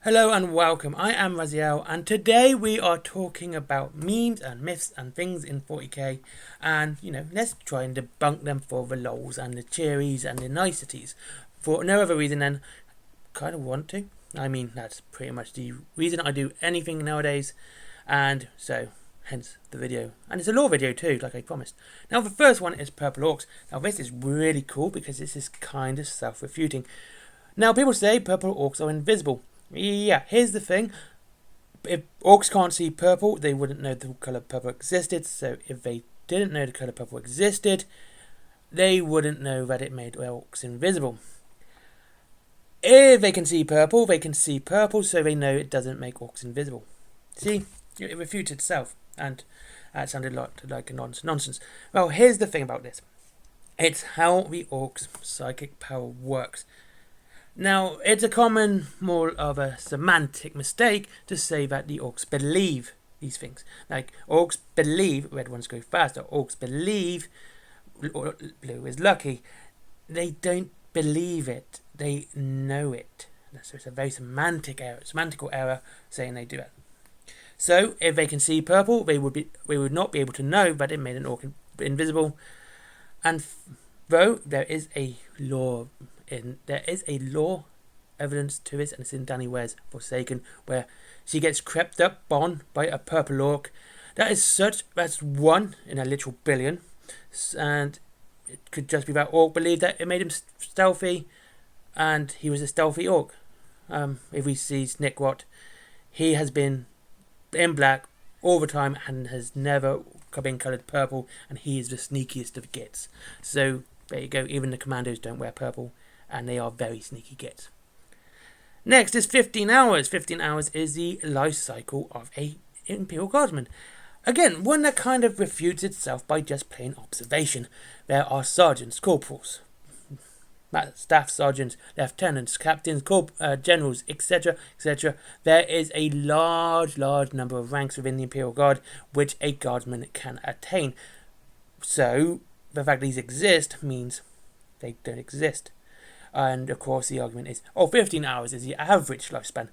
Hello and welcome, I am Raziel and today we are talking about memes and myths and things in 40k and let's try and debunk them for the lols and the cheeries and the niceties for no other reason than kind of want to. I mean, that's pretty much the reason I do anything nowadays, and so hence the video. And it's a lore video too, like I promised. Now the first one is purple orcs. Now this is really cool because this is kind of self-refuting. Now people say purple orcs are invisible. Yeah, here's the thing. If orcs can't see purple, they wouldn't know the colour purple existed. So if they didn't know the colour purple existed, they wouldn't know that it made orcs invisible. If they can see purple, so they know it doesn't make orcs invisible. See, it refutes itself, and that sounded like a nonsense. Well, here's the thing about this. It's how the orcs' psychic power works. Now, it's a common, more of a semantic mistake to say that the orcs believe these things. Like, orcs believe red ones go faster. Orcs believe blue is lucky. They don't believe it. They know it. So it's a very semantical error saying they do it. So, if they can see purple, they would not be able to know that it made an orc invisible. And though there is a law evidence to this, and it's in Danny Ware's Forsaken, where she gets crept up on by a purple orc. That's one in a literal billion, and it could just be that orc believed that it made him stealthy, and he was a stealthy orc. If we see Snickrot, he has been in black all the time and has never been coloured purple, and he is the sneakiest of gits. So there you go, even the commandos don't wear purple, and they are very sneaky gits. Next is 15 hours. 15 hours is the life cycle of a Imperial Guardsman. Again, one that kind of refutes itself by just plain observation. There are sergeants, corporals, staff sergeants, lieutenants, captains, generals, etc., etc. There is a large number of ranks within the Imperial Guard which a Guardsman can attain. So the fact these exist means they don't exist. And of course the argument is, 15 hours is the average lifespan.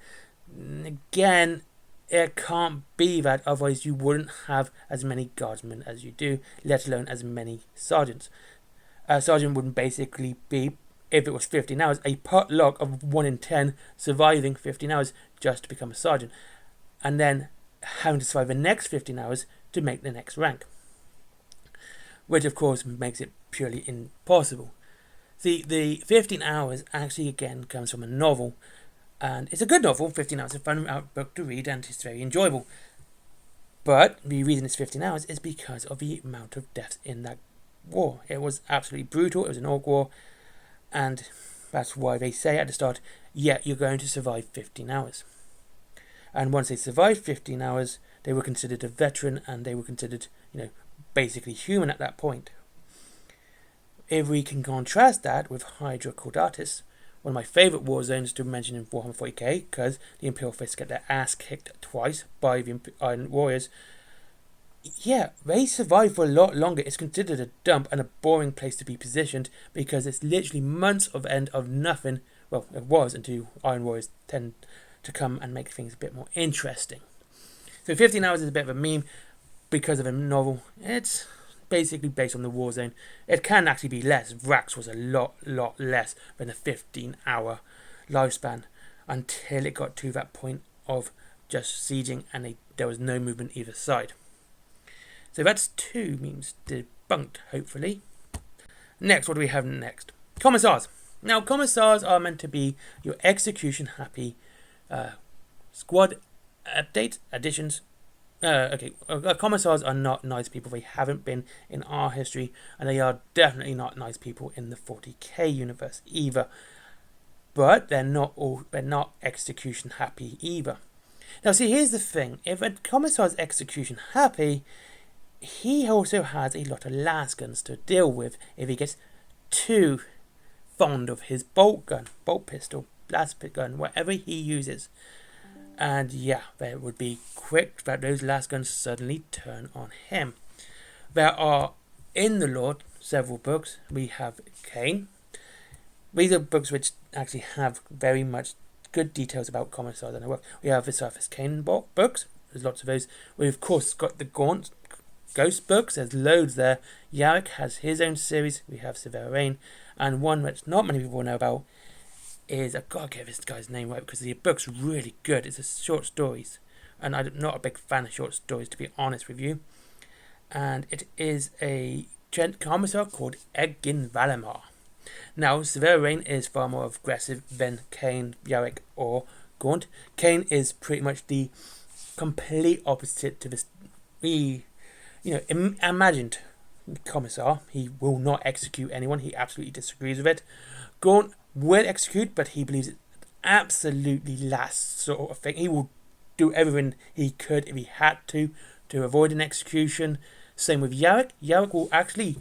Again, it can't be that, otherwise you wouldn't have as many guardsmen as you do, let alone as many sergeants. A sergeant wouldn't basically be, if it was 15 hours, a potluck of 1 in 10 surviving 15 hours just to become a sergeant, and then having to survive the next 15 hours to make the next rank, which of course makes it purely impossible. See, the 15 hours actually again comes from a novel, and it's a good novel. 15 hours is a fun book to read, and it's very enjoyable. But the reason it's 15 hours is because of the amount of deaths in that war. It was absolutely brutal. It was an orc war, and that's why they say at the start, yeah, you're going to survive 15 hours. And once they survived 15 hours, they were considered a veteran, and they were considered, basically human at that point. If we can contrast that with Hydra Caudatus, one of my favourite war zones to mention in Warhammer 40k, because the Imperial Fists get their ass kicked twice by the Iron Warriors. Yeah, they survive for a lot longer. It's considered a dump and a boring place to be positioned because it's literally months of end of nothing. Well, it was until Iron Warriors tend to come and make things a bit more interesting. So 15 hours is a bit of a meme because of a novel. It's basically based on the war zone. It can actually be less. Vrax was a lot less than a 15-hour lifespan until it got to that point of just sieging and there was no movement either side. So that's 2 memes debunked, hopefully. Next, what do we have next? Commissars. Now, commissars are meant to be your execution-happy squad additions. Commissars are not nice people. They haven't been in our history, and they are definitely not nice people in the 40k universe either. But they're not execution happy either. Now, see, here's the thing: if a commissar is execution happy, he also has a lot of lasguns to deal with if he gets too fond of his bolt pistol, blast gun, whatever he uses. And yeah, there would be quick that those lasguns suddenly turn on him. There are, in the lore, several books. We have Kane. These are books which actually have very much good details about Commissars and their work. We have the Surface Kane books. There's lots of those. We've of course got the Gaunt Ghost books. There's loads there. Yarrick has his own series. We have Severe Rain, and one which not many people know about is, I've got to get this guy's name right because the book's really good. It's a short stories, and I'm not a big fan of short stories, to be honest with you. And it is a commissar called Egin Valimar. Now, Severe Rain is far more aggressive than Kane, Yarrick, or Gaunt. Kane is pretty much the complete opposite to this imagined commissar. He will not execute anyone. He absolutely disagrees with it. Gaunt will execute, but he believes it absolutely last sort of thing. He will do everything he could if he had to avoid an execution. Same with Yarrick. Yarrick will actually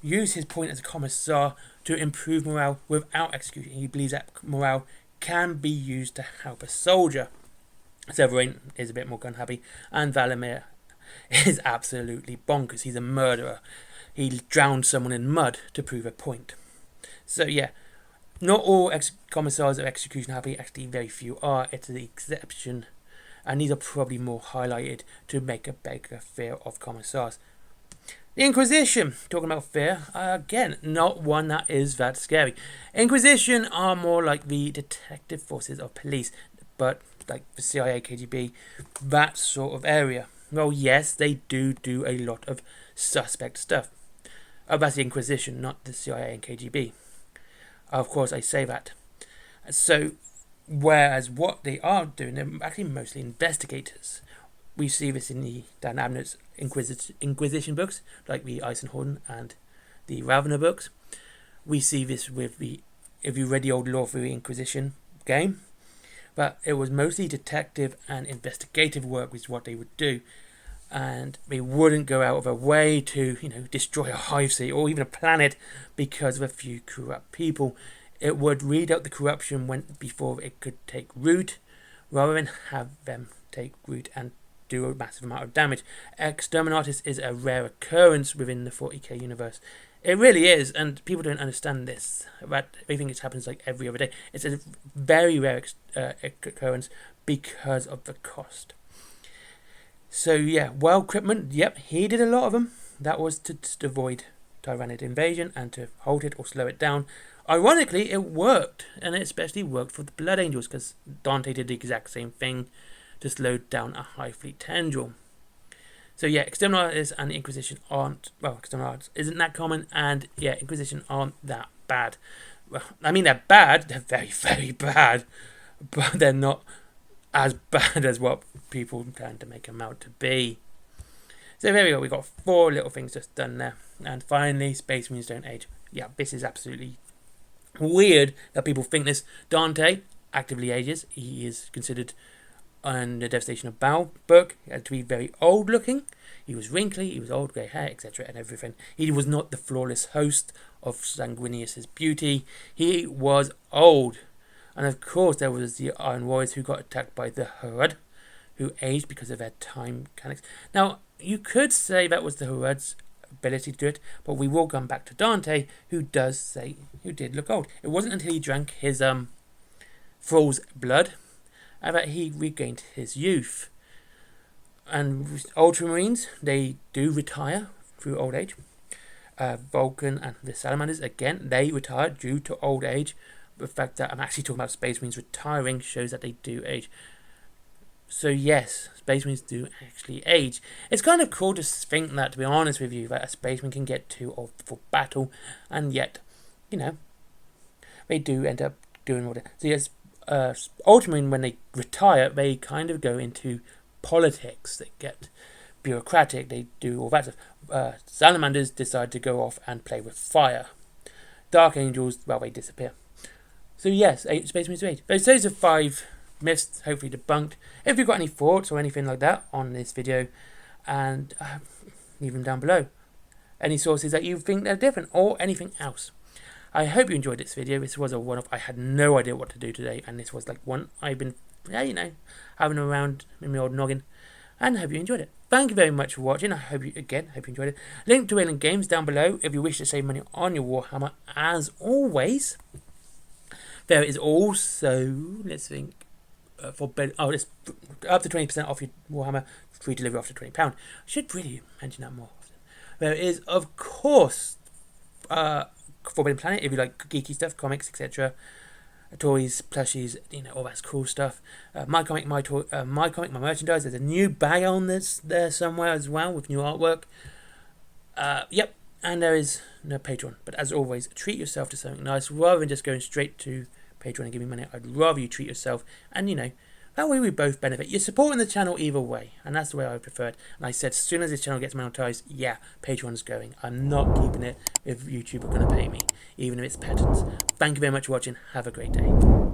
use his point as a commissar to improve morale without execution. He believes that morale can be used to help a soldier. Severin is a bit more gun happy, and Valimir is absolutely bonkers. He's a murderer. He drowned someone in mud to prove a point. So yeah, not all commissars are execution happy. Actually, very few are. It's the exception, and these are probably more highlighted to make a bigger fear of commissars. The Inquisition, talking about fear, again, not one that is that scary. Inquisition are more like the detective forces of police, but like the CIA, KGB, that sort of area. Well, yes, they do a lot of suspect stuff. That's the Inquisition, not the CIA and KGB. Of course, I say that. So, whereas what they are doing, they're actually mostly investigators. We see this in the Dan Abnett's Inquisition books, like the Eisenhorn and the Ravener books. We see this with if you read the old Law of the Inquisition game, but it was mostly detective and investigative work was what they would do, and they wouldn't go out of their way to destroy a hive city or even a planet because of a few corrupt people. It would read out the corruption before it could take root, rather than have them take root and do a massive amount of damage. Exterminatus is a rare occurrence within the 40k universe. It really is, and people don't understand this. But they think it happens like every other day. It's a very rare occurrence because of the cost. So yeah, Wild Cripman, yep, he did a lot of them. That was to avoid Tyrannid invasion and to halt it or slow it down. Ironically, it worked, and it especially worked for the Blood Angels because Dante did the exact same thing to slow down a High Fleet tendril. So yeah, Exterminatus and Inquisition aren't, well, Exterminatus isn't that common, and yeah, Inquisition aren't that bad. Well, I mean, they're bad, they're very, very bad, but they're not as bad as what people tend to make them out to be. So there we go, we got 4 little things just done there. And finally, Space Marines don't age. Yeah, this is absolutely weird that people think this. Dante actively ages. He is considered, on the Devastation of Baal book, he had to be very old looking. He was wrinkly, he was old, grey hair, etc. and everything. He was not the flawless host of Sanguinius's beauty. He was old. And of course there was the Iron Warriors who got attacked by the Harad, who aged because of their time mechanics. Now, you could say that was the Harad's ability to do it, but we will come back to Dante, who did look old. It wasn't until he drank his Thrall's blood that he regained his youth. And Ultramarines, they do retire through old age. Vulcan and the Salamanders, again, they retire due to old age. The fact that I'm actually talking about Space Marines retiring shows that they do age. So yes, Space Marines do actually age. It's kind of cool to think that, to be honest with you, that a Space Marine can get too old for battle, and yet, they do end up doing what it. So yes, Ultramarine, when they retire, they kind of go into politics. They get bureaucratic. They do all that stuff. Salamanders decide to go off and play with fire. Dark Angels, well, they disappear. So yes, Space Marines age. Those are 5 myths, hopefully debunked. If you've got any thoughts or anything like that on this video, and leave them down below. Any sources that you think they're different, or anything else. I hope you enjoyed this video. This was a one-off. I had no idea what to do today, and this was like one I've been, having around in my old noggin. And I hope you enjoyed it. Thank you very much for watching. I hope you enjoyed it. Link to Wayland Games down below if you wish to save money on your Warhammer. As always, There is also, let's think, it's up to 20% off your Warhammer, free delivery after £20. I should really mention that more often. There is, of course, Forbidden Planet, if you like geeky stuff, comics, etc. Toys, plushies, all that cool stuff. My Comic, My Merchandise. There's a new bag on this there somewhere as well with new artwork. Yep, and there is no Patreon. But as always, treat yourself to something nice rather than just going straight to Patreon and giving money. I'd rather you treat yourself, and that way we both benefit. You're supporting the channel either way, and that's the way I prefer it. And I said, as soon as this channel gets monetized, yeah, Patreon's going. I'm not keeping it if YouTube are going to pay me, even if it's patents. Thank you very much for watching. Have a great day.